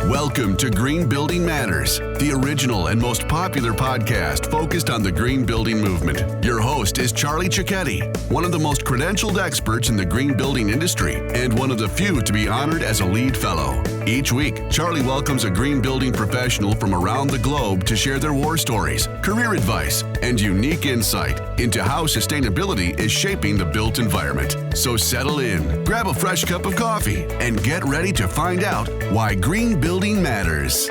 Welcome to Green Building Matters, the original and most popular podcast focused on the green building movement. Your host is Charlie Cicchetti, one of the most credentialed experts in the green building industry and one of the few to be honored as a LEED Fellow. Each week, Charlie welcomes a green building professional from around the globe to share their war stories, career advice, and unique insight into how sustainability is shaping the built environment. So settle in, grab a fresh cup of coffee, and get ready to find out why green building matters.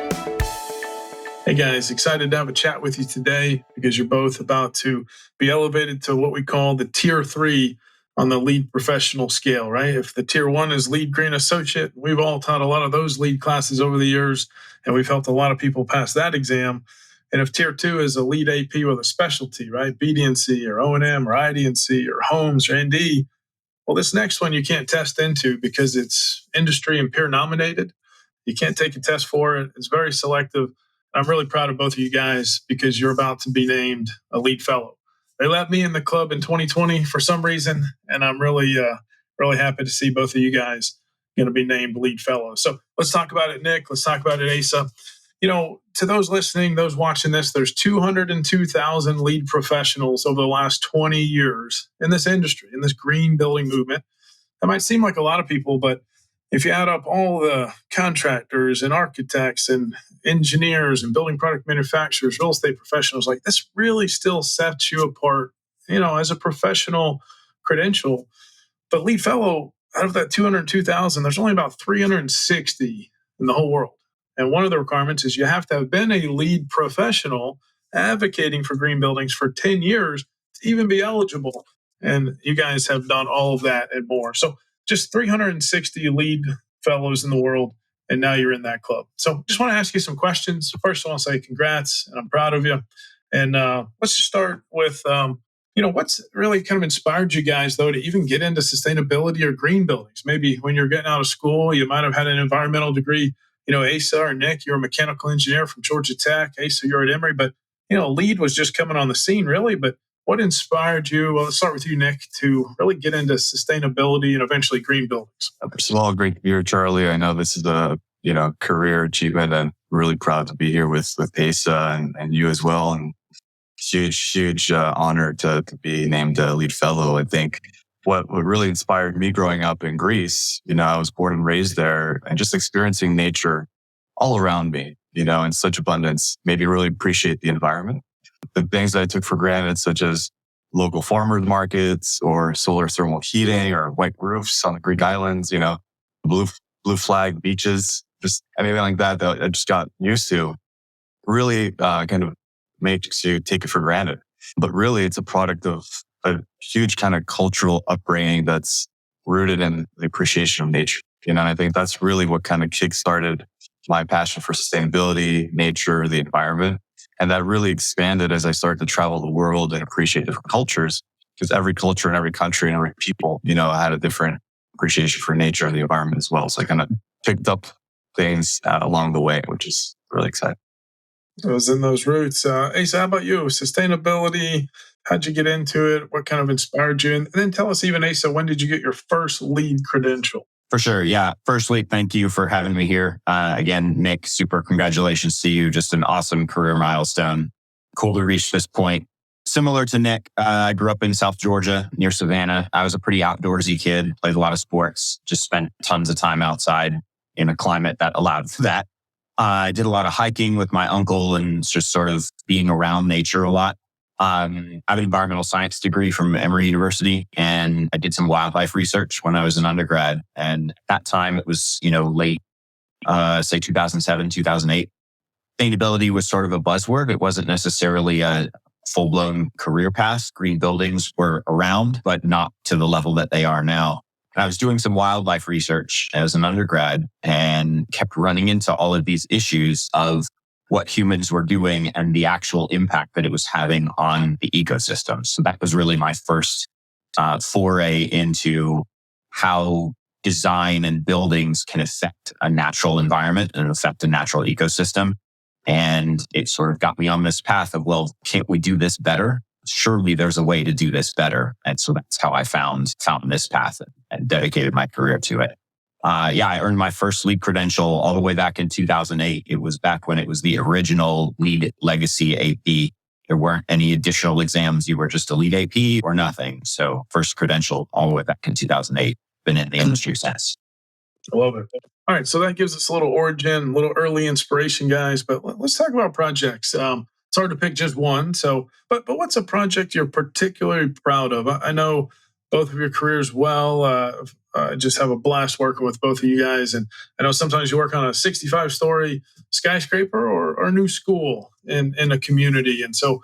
Hey guys, excited to have a chat with you today because you're both about to be elevated to what we call the Tier 3 on the LEED professional scale, right? If the Tier 1 is LEED Green Associate, we've all taught a lot of those LEED classes over the years, and we've helped a lot of people pass that exam. And if Tier 2 is a LEED AP with a specialty, right? BD+C or O+M or ID+C or homes or ND, well, this next one you can't test into because it's industry and peer nominated. You can't take a test for it. It's very selective. I'm really proud of both of you guys because you're about to be named a LEED Fellow. They let me in the club in 2020 for some reason, and I'm really happy to see both of you guys going to be named LEED Fellows. So let's talk about it, Nick. Let's talk about it, Asa. You know, to those listening, those watching this, there's 202,000 LEED professionals over the last 20 years in this industry, in this green building movement. That might seem like a lot of people, but if you add up all the contractors and architects and engineers and building product manufacturers, real estate professionals, like this really still sets you apart, you know, as a professional credential. But LEED Fellow, out of that 202,000, there's only about 360 in the whole world. And one of the requirements is you have to have been a LEED professional advocating for green buildings for 10 years to even be eligible. And you guys have done all of that and more. So just 360 LEED fellows in the world, and now you're in that club. So just want to ask you some questions. First, I want to say congrats, and I'm proud of you. And let's just start with, what's really kind of inspired you guys, though, to even get into sustainability or green buildings? Maybe when you're getting out of school, you might have had an environmental degree. You know, Asa or Nick, you're a mechanical engineer from Georgia Tech. Asa, you're at Emory. But, LEED was just coming on the scene, really. But what inspired you? Well, let's start with you, Nick, to really get into sustainability and eventually green buildings. First of all, great to be here, Charlie. I know this is a career achievement, and really proud to be here with Asa and you as well. And huge honor to be named a LEED Fellow. I think what really inspired me growing up in Greece, I was born and raised there, and just experiencing nature all around me, in such abundance, made me really appreciate the environment. The things that I took for granted, such as local farmers markets or solar thermal heating or white roofs on the Greek islands, blue flag beaches, just anything like that I just got used to, really kind of makes you take it for granted. But really, it's a product of a huge kind of cultural upbringing that's rooted in the appreciation of nature. And I think that's really what kind of kickstarted my passion for sustainability, nature, the environment. And that really expanded as I started to travel the world and appreciate different cultures, because every culture and every country and every people, had a different appreciation for nature and the environment as well. So I kind of picked up things along the way, which is really exciting. It was in those roots. Asa, how about you? Sustainability, how'd you get into it? What kind of inspired you? And then tell us even, Asa, when did you get your first LEED credential? For sure. Yeah. Firstly, thank you for having me here. Again, Nick, super congratulations to you. Just an awesome career milestone. Cool to reach this point. Similar to Nick, I grew up in South Georgia near Savannah. I was a pretty outdoorsy kid, played a lot of sports, just spent tons of time outside in a climate that allowed for that. I did a lot of hiking with my uncle and just sort of being around nature a lot. I have an environmental science degree from Emory University, and I did some wildlife research when I was an undergrad. And at that time, it was, late, say 2007, 2008. Sustainability was sort of a buzzword. It wasn't necessarily a full-blown career path. Green buildings were around, but not to the level that they are now. And I was doing some wildlife research as an undergrad and kept running into all of these issues of what humans were doing and the actual impact that it was having on the ecosystem. So that was really my first foray into how design and buildings can affect a natural environment and affect a natural ecosystem. And it sort of got me on this path of, well, can't we do this better? Surely there's a way to do this better. And so that's how I found this path and dedicated my career to it. I earned my first LEED credential all the way back in 2008. It was back when it was the original LEED Legacy AP. There weren't any additional exams. You were just a LEED AP or nothing. So first credential all the way back in 2008. Been in the industry since. I love it. All right, so that gives us a little origin, a little early inspiration, guys. But let's talk about projects. It's hard to pick just one. So, but what's a project you're particularly proud of? I know both of your careers well. I just have a blast working with both of you guys, and I know sometimes you work on a 65-story skyscraper or a new school in a community. And so,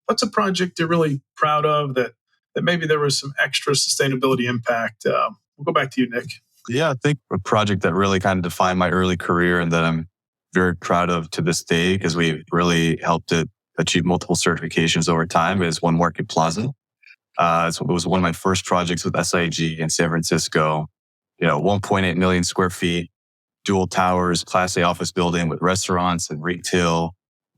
what's a project you're really proud of that maybe there was some extra sustainability impact? We'll go back to you, Nick. Yeah, I think a project that really kind of defined my early career and that I'm very proud of to this day because we really helped it achieve multiple certifications over time is One Market Plaza. It was one of my first projects with SIG in San Francisco. 1.8 million square feet, dual towers, Class A office building with restaurants and retail,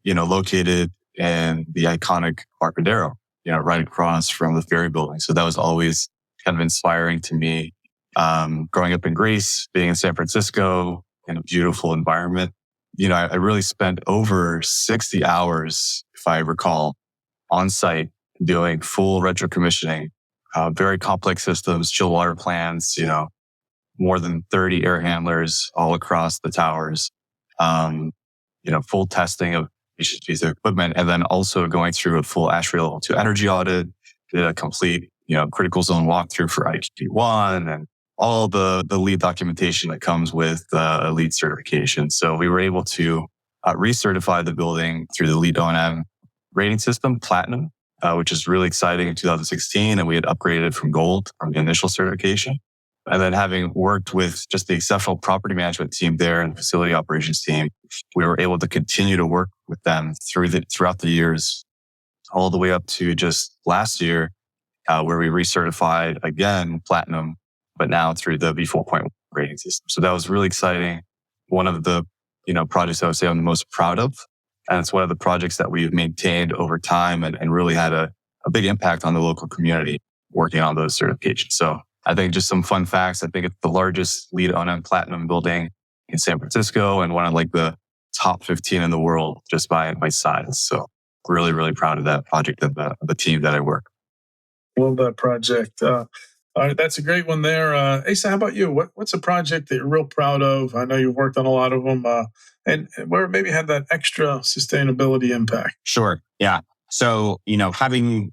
located in the iconic Embarcadero, right across from the ferry building. So that was always kind of inspiring to me. Growing up in Greece, being in San Francisco in a beautiful environment, I really spent over 60 hours, if I recall, on site doing full retro commissioning, very complex systems, chill water plants, more than 30 air handlers all across the towers, full testing of each piece of equipment, and then also going through a full ASHRAE Level 2 energy audit, did a complete, critical zone walkthrough for IQP1 and all the LEED documentation that comes with a LEED certification. So we were able to recertify the building through the LEED O+M rating system, Platinum, which is really exciting in 2016. And we had upgraded from Gold from the initial certification. And then having worked with just the exceptional property management team there and facility operations team, we were able to continue to work with them throughout the years, all the way up to just last year, where we recertified again Platinum, but now through the V4.1 rating system. So that was really exciting. One of the, projects I would say I'm the most proud of. And it's one of the projects that we've maintained over time and really had a big impact on the local community working on those certifications. So I think just some fun facts. I think it's the largest LEED O+M Platinum building in San Francisco and one of the top 15 in the world just by size. So really, really proud of that project and the team that I work. Love that project. All right, that's a great one there. Asa, how about you? What's a project that you're real proud of? I know you've worked on a lot of them, and where it maybe had that extra sustainability impact. Sure. Yeah. So, having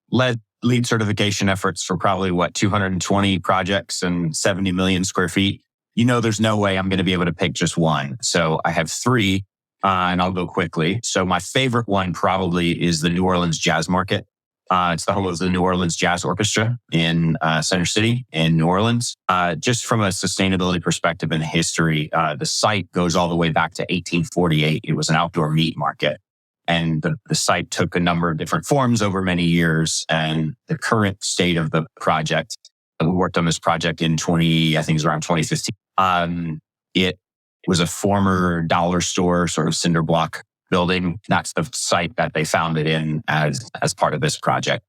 led LEED certification efforts for probably 220 projects and 70 million square feet, there's no way I'm going to be able to pick just one. So I have three, and I'll go quickly. So my favorite one probably is the New Orleans Jazz Market. It's the home of the New Orleans Jazz Orchestra in Center City in New Orleans. Just from a sustainability perspective and history, the site goes all the way back to 1848. It was an outdoor meat market. And the site took a number of different forms over many years. And the current state of the project, we worked on this project in around 2015. It was a former dollar store sort of cinder block building. That's the site that they found it in as part of this project.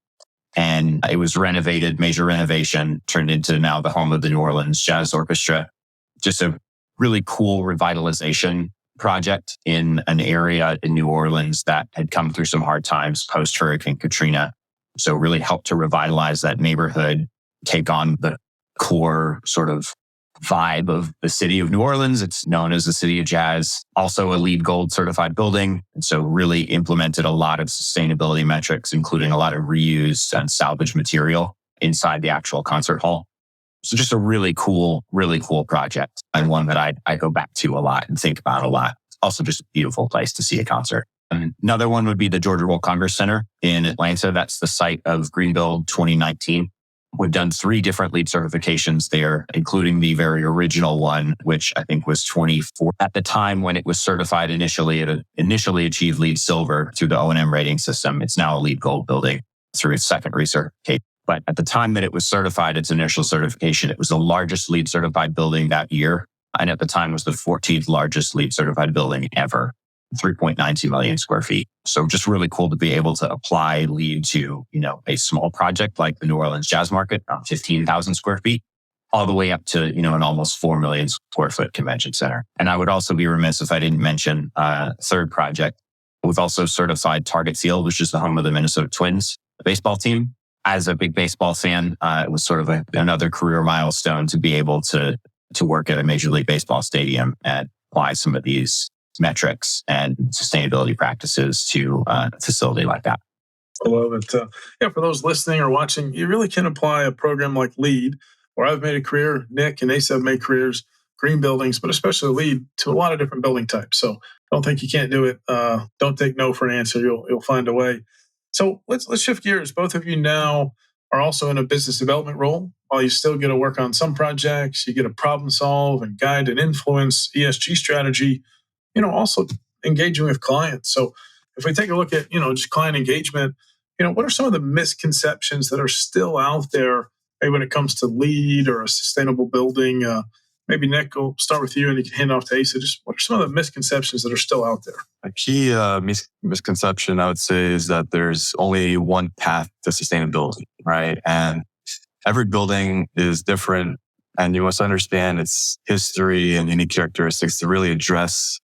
And it was renovated, major renovation, turned into now the home of the New Orleans Jazz Orchestra. Just a really cool revitalization project in an area in New Orleans that had come through some hard times post Hurricane Katrina. So really helped to revitalize that neighborhood, take on the core sort of vibe of the city of New Orleans. It's known as the City of Jazz, also a LEED Gold certified building. And so really implemented a lot of sustainability metrics, including a lot of reused and salvaged material inside the actual concert hall. So just a really cool project and one that I go back to a lot and think about a lot. Also just a beautiful place to see a concert. And another one would be the Georgia World Congress Center in Atlanta. That's the site of Greenbuild 2019. We've done 3 different LEED certifications there, including the very original one, which I think was 24. At the time when it was certified initially, it initially achieved LEED Silver through the O+M rating system. It's now a LEED Gold building through its second recertification. But at the time that it was certified, its initial certification, it was the largest LEED certified building that year. And at the time was the 14th largest LEED certified building ever, 3.92 million square feet. So just really cool to be able to apply LEED to, a small project like the New Orleans Jazz Market, 15,000 square feet. all the way up to, an almost 4 million square foot convention center. And I would also be remiss if I didn't mention a third project. We've also certified Target Field, which is the home of the Minnesota Twins baseball team. As a big baseball fan, it was sort of another career milestone to be able to work at a Major League Baseball stadium and apply some of these metrics and sustainability practices to a facility like that. I love it. For those listening or watching, you really can apply a program like LEED, where I've made a career, Nick and Asa have made careers, green buildings, but especially LEED, to a lot of different building types. So don't think you can't do it. Don't take no for an answer. You'll find a way. So let's shift gears. Both of you now are also in a business development role. While you still get to work on some projects, you get to problem solve and guide and influence ESG strategy, also engaging with clients. So if we take a look at, just client engagement, what are some of the misconceptions that are still out there, maybe when it comes to LEED or a sustainable building? Maybe Nick, we'll start with you and you can hand off to Asa. Just what are some of the misconceptions that are still out there? A key misconception, I would say, is that there's only one path to sustainability, right? And every building is different, and you must understand its history and unique characteristics to really address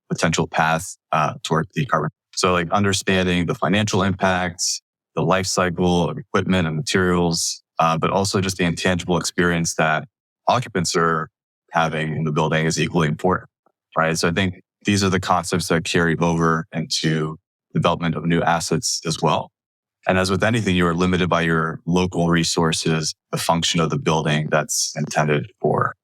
potential path toward decarbonization. So like understanding the financial impacts, the life cycle of equipment and materials, but also just the intangible experience that occupants are having in the building is equally important, right? So I think these are the concepts that carry over into development of new assets as well. And as with anything, you are limited by your local resources, the function of the building that's intended for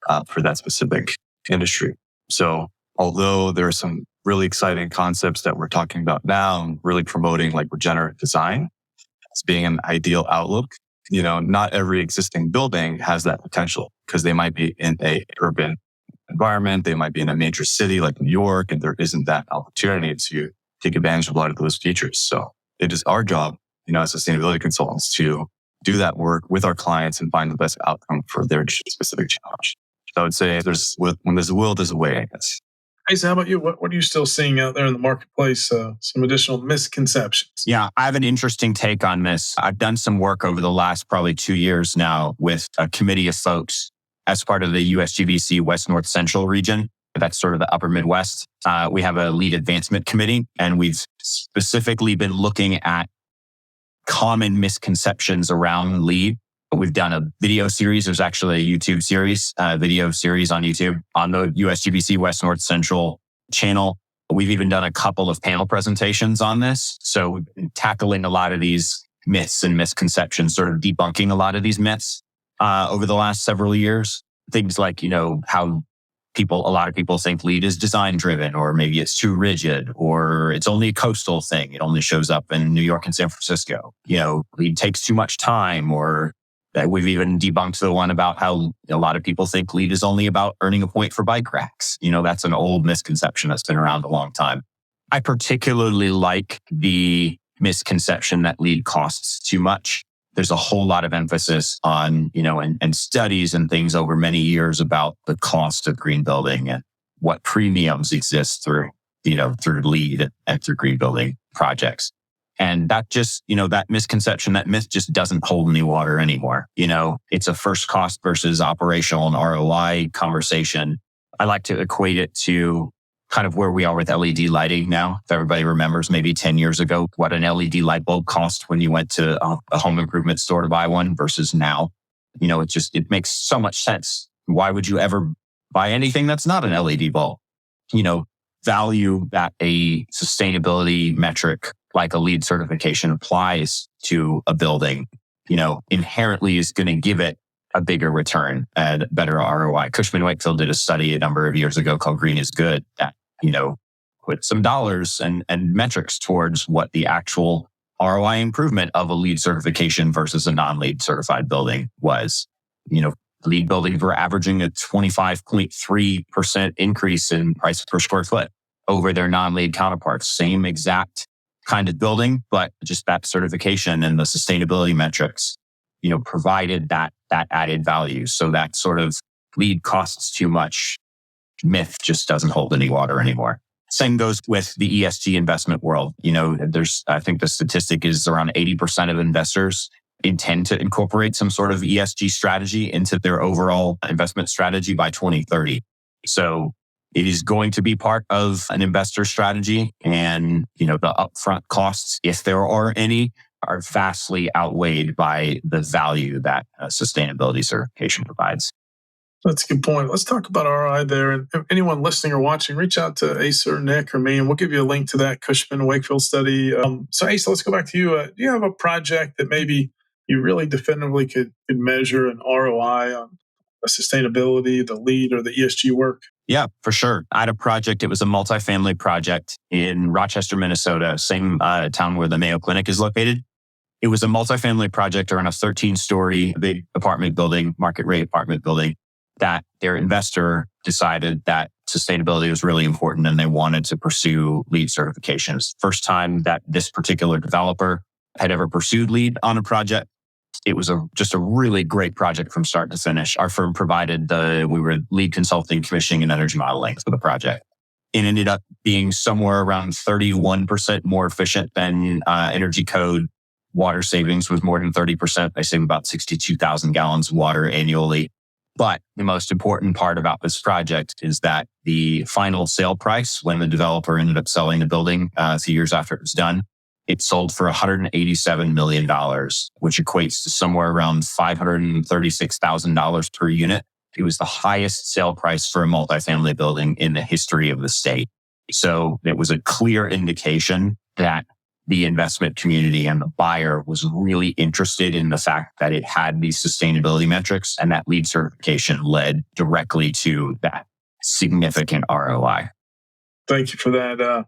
that specific industry. So although there are some really exciting concepts that we're talking about now and really promoting like regenerative design as being an ideal outlook, not every existing building has that potential because they might be in a urban environment. They might be in a major city like New York, and there isn't that opportunity to take advantage of a lot of those features. So it is our job, as sustainability consultants to do that work with our clients and find the best outcome for their specific challenge. So I would say when there's a will, there's a way, I guess. Asa, how about you? What are you still seeing out there in the marketplace? Some additional misconceptions? Yeah, I have an interesting take on this. I've done some work over the last probably 2 years now with a committee of folks as part of the USGBC West North Central region. That's sort of the upper Midwest. We have a LEED advancement committee, and we've specifically been looking at common misconceptions around LEED. We've done a video series. There's actually a YouTube series, video series on YouTube on the USGBC West North Central channel. We've even done a couple of panel presentations on this. So we've been tackling a lot of these myths and misconceptions, sort of debunking a lot of these myths over the last several years. Things like, how a lot of people think LEED is design driven, or maybe it's too rigid, or it's only a coastal thing. It only shows up in New York and San Francisco. LEED takes too much time, or we've even debunked the one about how a lot of people think LEED is only about earning a point for bike racks. That's an old misconception that's been around a long time. I particularly like the misconception that LEED costs too much. There's a whole lot of emphasis on, and studies and things over many years about the cost of green building and what premiums exist through LEED and through green building projects. And that just, that misconception, that myth just doesn't hold any water anymore. It's a first cost versus operational and ROI conversation. I like to equate it to kind of where we are with LED lighting now. If everybody remembers maybe 10 years ago, what an LED light bulb cost when you went to a home improvement store to buy one versus now. It makes so much sense. Why would you ever buy anything that's not an LED bulb? Value that a sustainability metric like a LEED certification applies to a building, inherently is going to give it a bigger return and better ROI. Cushman & Wakefield did a study a number of years ago called Green is Good that, put some dollars and metrics towards what the actual ROI improvement of a LEED certification versus a non-LEED certified building was. LEED buildings were averaging a 25.3% increase in price per square foot over their non-LEED counterparts. Same exact kind of building, but just that certification and the sustainability metrics, provided that added value. So that sort of LEED costs too much myth just doesn't hold any water anymore. Same goes with the ESG investment world. I think the statistic is around 80% of investors intend to incorporate some sort of ESG strategy into their overall investment strategy by 2030. So it is going to be part of an investor strategy, and the upfront costs, if there are any, are vastly outweighed by the value that sustainability certification provides. That's a good point. Let's talk about ROI there. And if anyone listening or watching, reach out to Asa or Nick or me, and we'll give you a link to that Cushman-Wakefield study. So Asa, let's go back to you. Do you have a project that maybe you really definitively could measure an ROI on the sustainability, the LEED, or the ESG work? Yeah, for sure. I had a project. It was a multifamily project in Rochester, Minnesota, same town where the Mayo Clinic is located. It was a multifamily project around a 13-story big apartment building, market rate apartment building, that their investor decided that sustainability was really important and they wanted to pursue LEED certifications. First time that this particular developer had ever pursued LEED on a project. It was just a really great project from start to finish. Our firm provided we were LEED consulting, commissioning, and energy modeling for the project. It ended up being somewhere around 31% more efficient than energy code. Water savings was more than 30%. They save about 62,000 gallons of water annually. But the most important part about this project is that the final sale price, when the developer ended up selling the building a few years after it was done, it sold for $187 million, which equates to somewhere around $536,000 per unit. It was the highest sale price for a multifamily building in the history of the state. So it was a clear indication that the investment community and the buyer was really interested in the fact that it had these sustainability metrics, and that LEED certification led directly to that significant ROI. Thank you for that.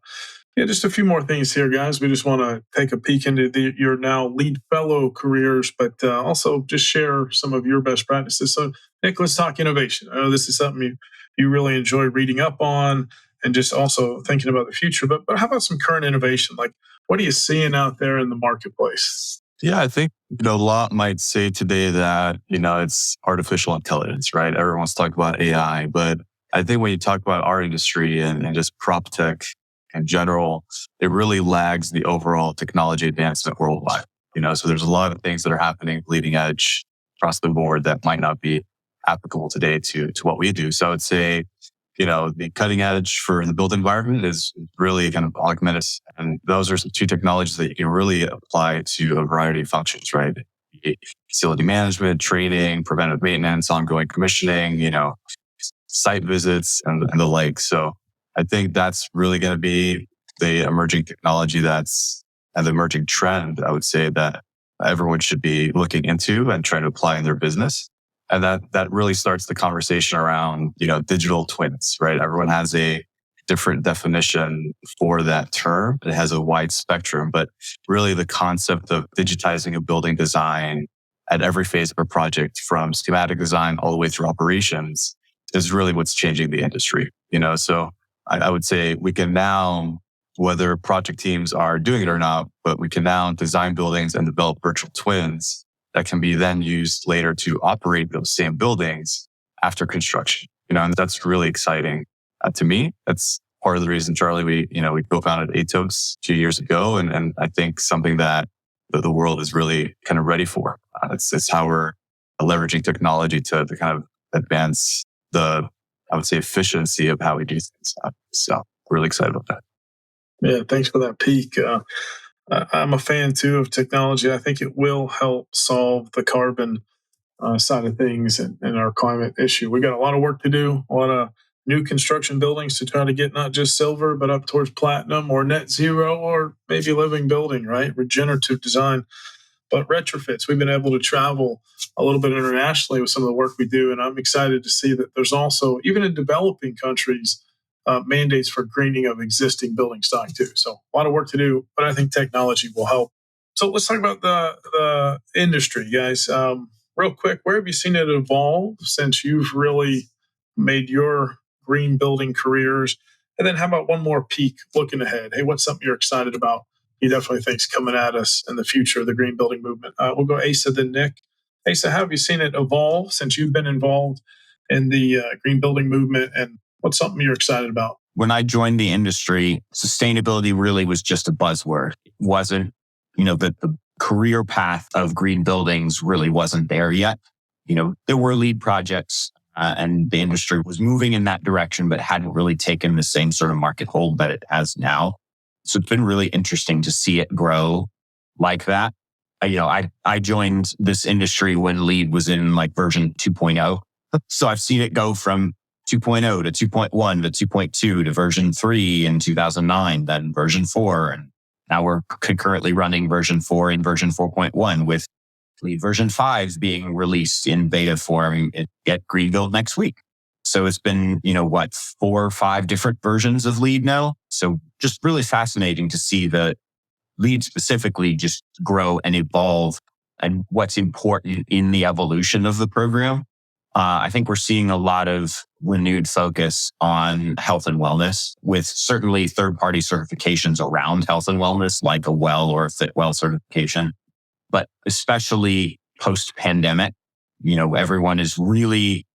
Just a few more things here, guys. We just want to take a peek into your now LEED fellow careers, but also just share some of your best practices. So, Nick, let's talk innovation. I know this is something you really enjoy reading up on and just also thinking about the future. But how about some current innovation? Like, what are you seeing out there in the marketplace? Yeah, I think, a lot might say today that, it's artificial intelligence, right? Everyone's talking about AI, but I think when you talk about our industry and just prop tech in general, it really lags the overall technology advancement worldwide. So there's a lot of things that are happening bleeding edge across the board that might not be applicable today to what we do. So I would say, the cutting edge for the built environment is really kind of augmented. And those are some two technologies that you can really apply to a variety of functions, right? Facility management, training, preventive maintenance, ongoing commissioning, site visits and the like. So I think that's really going to be the emerging technology and the emerging trend, I would say, that everyone should be looking into and trying to apply in their business. And that really starts the conversation around, digital twins, right? Everyone has a different definition for that term. It has a wide spectrum, but really the concept of digitizing a building design at every phase of a project, from schematic design all the way through operations, is really what's changing the industry. So I would say we can now, whether project teams are doing it or not, but we can now design buildings and develop virtual twins that can be then used later to operate those same buildings after construction. And that's really exciting to me. That's part of the reason, Charlie, we co-founded Atos 2 years ago. And I think something that the world is really kind of ready for. It's how we're leveraging technology to kind of advance I would say, efficiency of how we do things. So really excited about that. Yeah, thanks for that peek. I'm a fan too of technology. I think it will help solve the carbon side of things and our climate issue. We got a lot of work to do, a lot of new construction buildings to try to get not just silver, but up towards platinum or net zero or maybe living building, right? Regenerative design. But retrofits, we've been able to travel a little bit internationally with some of the work we do. And I'm excited to see that there's also, even in developing countries, mandates for greening of existing building stock too. So a lot of work to do, but I think technology will help. So let's talk about the industry, guys. Real quick, where have you seen it evolve since you've really made your green building careers? And then how about one more peek looking ahead? Hey, what's something you're excited about? You definitely think's coming at us in the future of the green building movement. We'll go Asa, then Nick. Asa, how have you seen it evolve since you've been involved in the green building movement? And what's something you're excited about? When I joined the industry, sustainability really was just a buzzword. It wasn't, the career path of green buildings really wasn't there yet. There were LEED projects and the industry was moving in that direction, but hadn't really taken the same sort of market hold that it has now. So it's been really interesting to see it grow like that. I joined this industry when LEED was in like version 2.0. So I've seen it go from 2.0 to 2.1 to 2.2 to version 3 in 2009, then version 4. And now we're concurrently running version 4 and version 4.1 with LEED version 5 being released in beta form at Greenville next week. So it's been, 4 or 5 different versions of LEED now. So just really fascinating to see the LEED specifically just grow and evolve and what's important in the evolution of the program. I think we're seeing a lot of renewed focus on health and wellness with certainly third-party certifications around health and wellness, like a WELL or a FitWell certification. But especially post-pandemic, everyone is really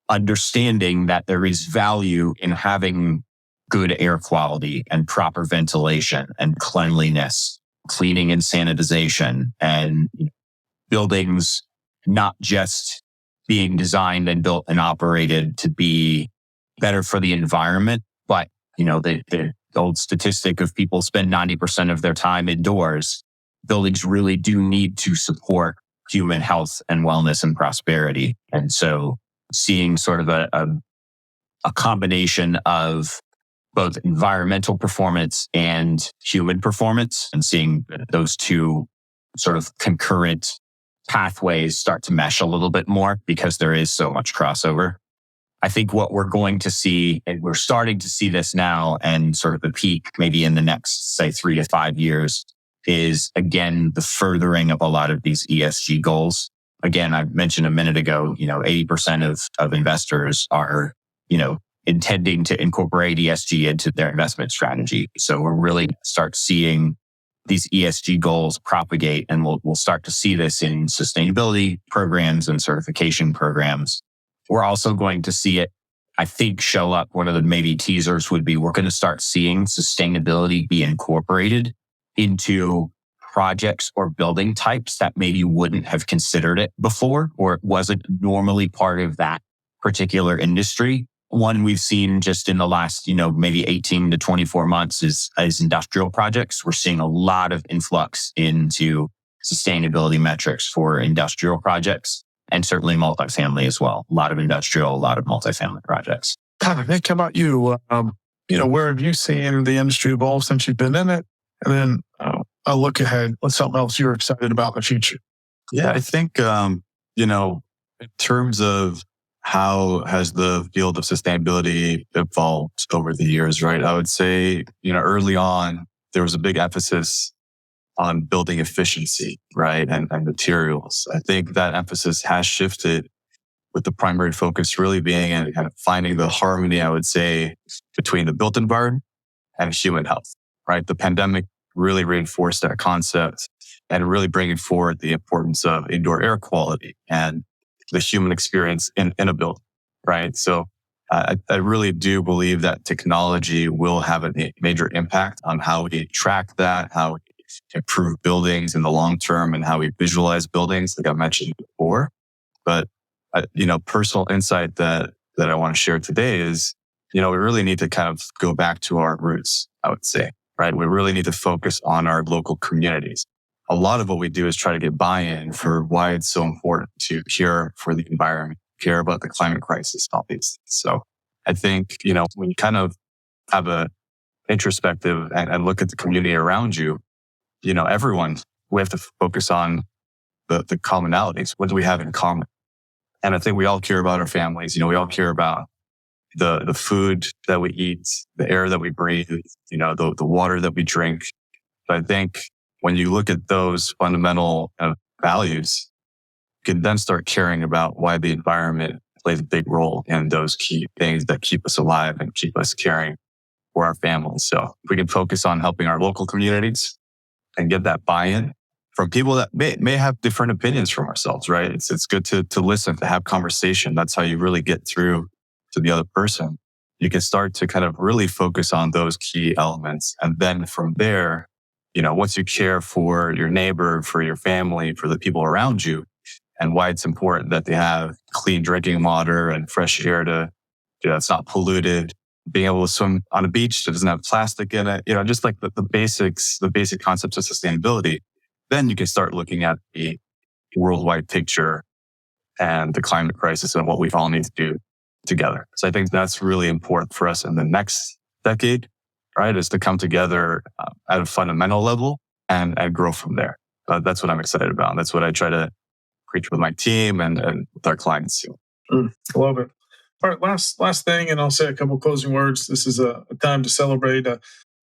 understanding that there is value in having good air quality and proper ventilation and cleanliness, cleaning and sanitization, and buildings not just being designed and built and operated to be better for the environment, but the old statistic of people spend 90% of their time indoors. Buildings really do need to support human health and wellness and prosperity. And so seeing sort of a combination of both environmental performance and human performance, and seeing those two sort of concurrent pathways start to mesh a little bit more because there is so much crossover. I think what we're going to see, and we're starting to see this now, and sort of the peak maybe in the next, say, 3 to 5 years, is again, the furthering of a lot of these ESG goals. Again, I mentioned a minute ago, 80% of investors are, intending to incorporate ESG into their investment strategy. So we're really start seeing these ESG goals propagate, and we'll start to see this in sustainability programs and certification programs. We're also going to see it, I think, show up. One of the maybe teasers would be we're going to start seeing sustainability be incorporated into projects or building types that maybe wouldn't have considered it before, or it wasn't normally part of that particular industry. One we've seen just in the last, maybe 18 to 24 months is industrial projects. We're seeing a lot of influx into sustainability metrics for industrial projects, and certainly multifamily as well. A lot of industrial, a lot of multifamily projects. Nick, how about you? Where have you seen the industry evolve since you've been in it? And then I'll look ahead. What's something else you're excited about in the future? Yeah, I think, in terms of how has the field of sustainability evolved over the years, right? I would say, early on, there was a big emphasis on building efficiency, right? And materials. I think that emphasis has shifted, with the primary focus really being in kind of finding the harmony, I would say, between the built environment and human health, right? The pandemic really reinforced that concept and really bringing forward the importance of indoor air quality and the human experience in a building, right? So I really do believe that technology will have a major impact on how we track that, how we improve buildings in the long term, and how we visualize buildings, like I mentioned before. But, personal insight that I want to share today is, we really need to kind of go back to our roots, I would say, right? We really need to focus on our local communities. A lot of what we do is try to get buy-in for why it's so important to care for the environment, care about the climate crisis, all these things. So I think, when you kind of have a introspective and look at the community around you, everyone, we have to focus on the commonalities. What do we have in common? And I think we all care about our families. We all care about the food that we eat, the air that we breathe, the water that we drink. But I think when you look at those fundamental values, you can then start caring about why the environment plays a big role in those key things that keep us alive and keep us caring for our families. So if we can focus on helping our local communities and get that buy-in from people that may have different opinions from ourselves, right? It's good to listen, to have conversation. That's how you really get through to the other person. You can start to kind of really focus on those key elements. And then from there, once you care for your neighbor, for your family, for the people around you, and why it's important that they have clean drinking water and fresh air that's not polluted, being able to swim on a beach that doesn't have plastic in it, just like the basics, the basic concepts of sustainability, then you can start looking at the worldwide picture and the climate crisis and what we all need to do together. So I think that's really important for us in the next decade, right? Is to come together at a fundamental level and grow from there. That's what I'm excited about. That's what I try to preach with my team and with our clients. Love it. All right, last thing, and I'll say a couple closing words. This is a time to celebrate.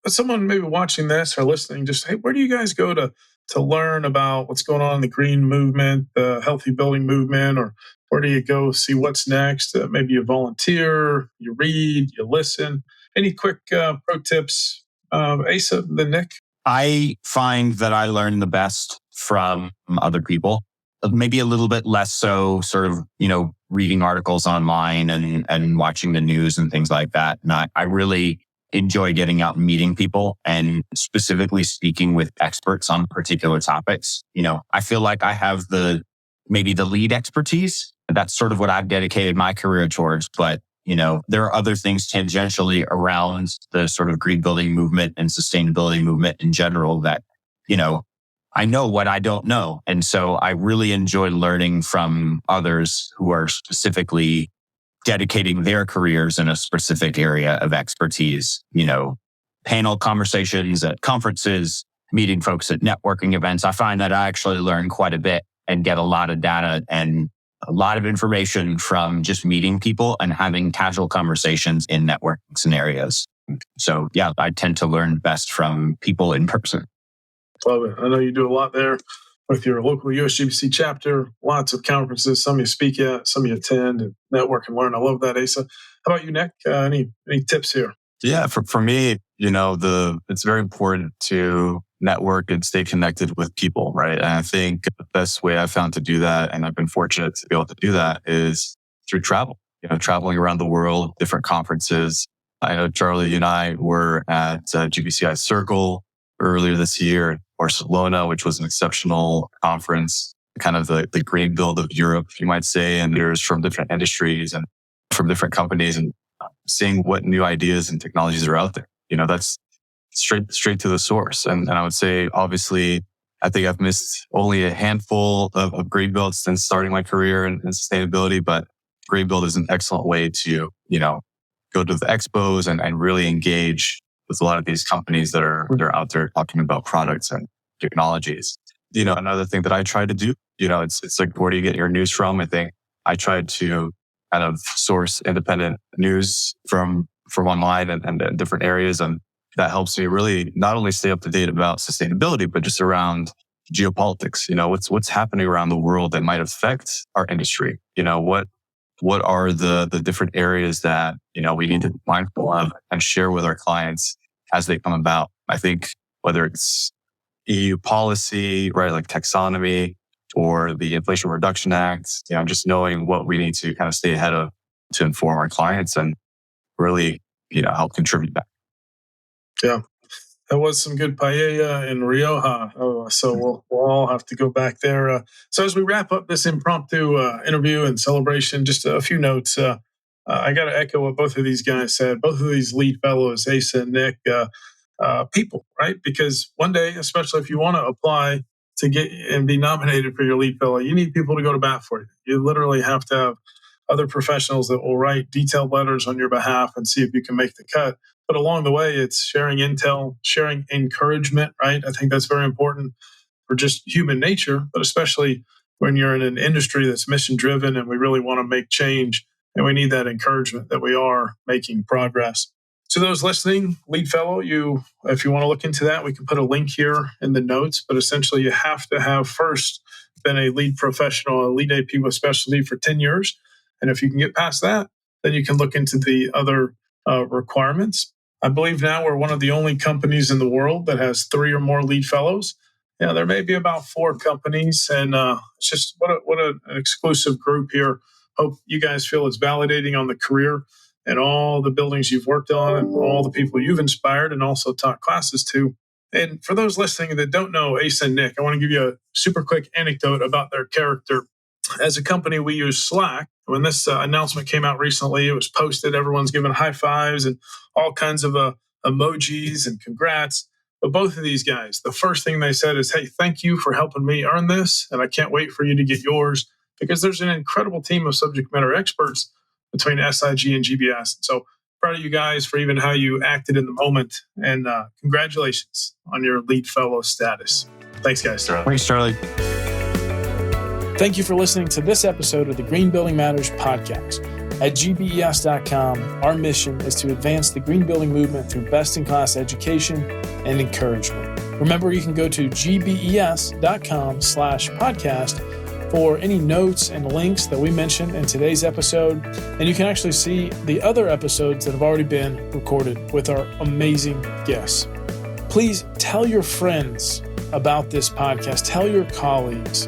Someone maybe watching this or listening, just, hey, where do you guys go to learn about what's going on in the green movement, the healthy building movement, or where do you go see what's next? Maybe you volunteer, you read, you listen. Any quick pro tips, Asa, then Nick? I find that I learn the best from other people. Maybe a little bit less so sort of, reading articles online and watching the news and things like that. And I really enjoy getting out and meeting people and specifically speaking with experts on particular topics. I feel like I have maybe the lead expertise. That's sort of what I've dedicated my career towards. But, there are other things tangentially around the sort of green building movement and sustainability movement in general that, I know what I don't know. And so I really enjoy learning from others who are specifically dedicating their careers in a specific area of expertise, panel conversations at conferences, meeting folks at networking events. I find that I actually learn quite a bit and get a lot of data and a lot of information from just meeting people and having casual conversations in networking scenarios. So yeah, I tend to learn best from people in person. Love it. I know you do a lot there with your local USGBC chapter, lots of conferences, some you speak at, some you attend and network and learn. I love that, Asa. How about you, Nick? Any tips here? Yeah, for me, it's very important to network and stay connected with people, right? And I think the best way I've found to do that, and I've been fortunate to be able to do that, is through travel. Traveling around the world, different conferences. I know Charlie and I were at GBCI Circle earlier this year in Barcelona, which was an exceptional conference, kind of the green build of Europe, you might say, and leaders from different industries and from different companies, and seeing what new ideas and technologies are out there. That's straight to the source. And I would say, obviously, I think I've missed only a handful of green builds since starting my career in sustainability, but green build is an excellent way to, go to the expos and really engage with a lot of these companies that are out there talking about products and technologies. Another thing that I try to do, it's like, where do you get your news from? I think I try to kind of source independent news from online and different areas. And that helps me really not only stay up to date about sustainability, but just around geopolitics. What's happening around the world that might affect our industry? What are the different areas that, we need to be mindful of and share with our clients as they come about. I think whether it's EU policy, right, like taxonomy, or the Inflation Reduction Act, just knowing what we need to kind of stay ahead of to inform our clients and really, help contribute back. Yeah, that was some good paella in Rioja. So we'll all have to go back there. So as we wrap up this impromptu interview and celebration, just a few notes. I got to echo what both of these guys said. Both of these lead fellows, Asa and Nick, people, right? Because one day, especially if you want to apply to get and be nominated for your lead fellow, you need people to go to bat for you. You literally have to have other professionals that will write detailed letters on your behalf and see if you can make the cut. But along the way, it's sharing intel, sharing encouragement, right? I think that's very important for just human nature, but especially when you're in an industry that's mission driven and we really want to make change, and we need that encouragement that we are making progress. To those listening, lead fellow, if you want to look into that, we can put a link here in the notes, but essentially you have to have first been a lead professional, a lead AP with specialty for 10 years. And if you can get past that, then you can look into the other requirements. I believe now we're one of the only companies in the world that has 3 or more lead fellows. There may be about 4 companies, and it's just what an exclusive group here. Hope you guys feel it's validating on the career and all the buildings you've worked on and all the people you've inspired and also taught classes to. And for those listening that don't know Asa and Nick, I want to give you a super quick anecdote about their character. As a company, we use Slack. When this announcement came out recently, it was posted. Everyone's giving high fives and all kinds of emojis and congrats. But both of these guys, the first thing they said is, hey, thank you for helping me earn this. And I can't wait for you to get yours, because there's an incredible team of subject matter experts between SIG and GBS. So proud of you guys for even how you acted in the moment. And congratulations on your LEED Fellow status. Thanks, guys. Thanks, Charlie. Thank you for listening to this episode of the Green Building Matters podcast. At gbes.com, our mission is to advance the green building movement through best-in-class education and encouragement. Remember, you can go to gbes.com/podcast for any notes and links that we mentioned in today's episode. And you can actually see the other episodes that have already been recorded with our amazing guests. Please tell your friends about this podcast. Tell your colleagues.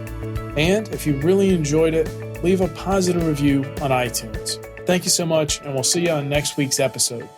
And if you really enjoyed it, leave a positive review on iTunes. Thank you so much, and we'll see you on next week's episode.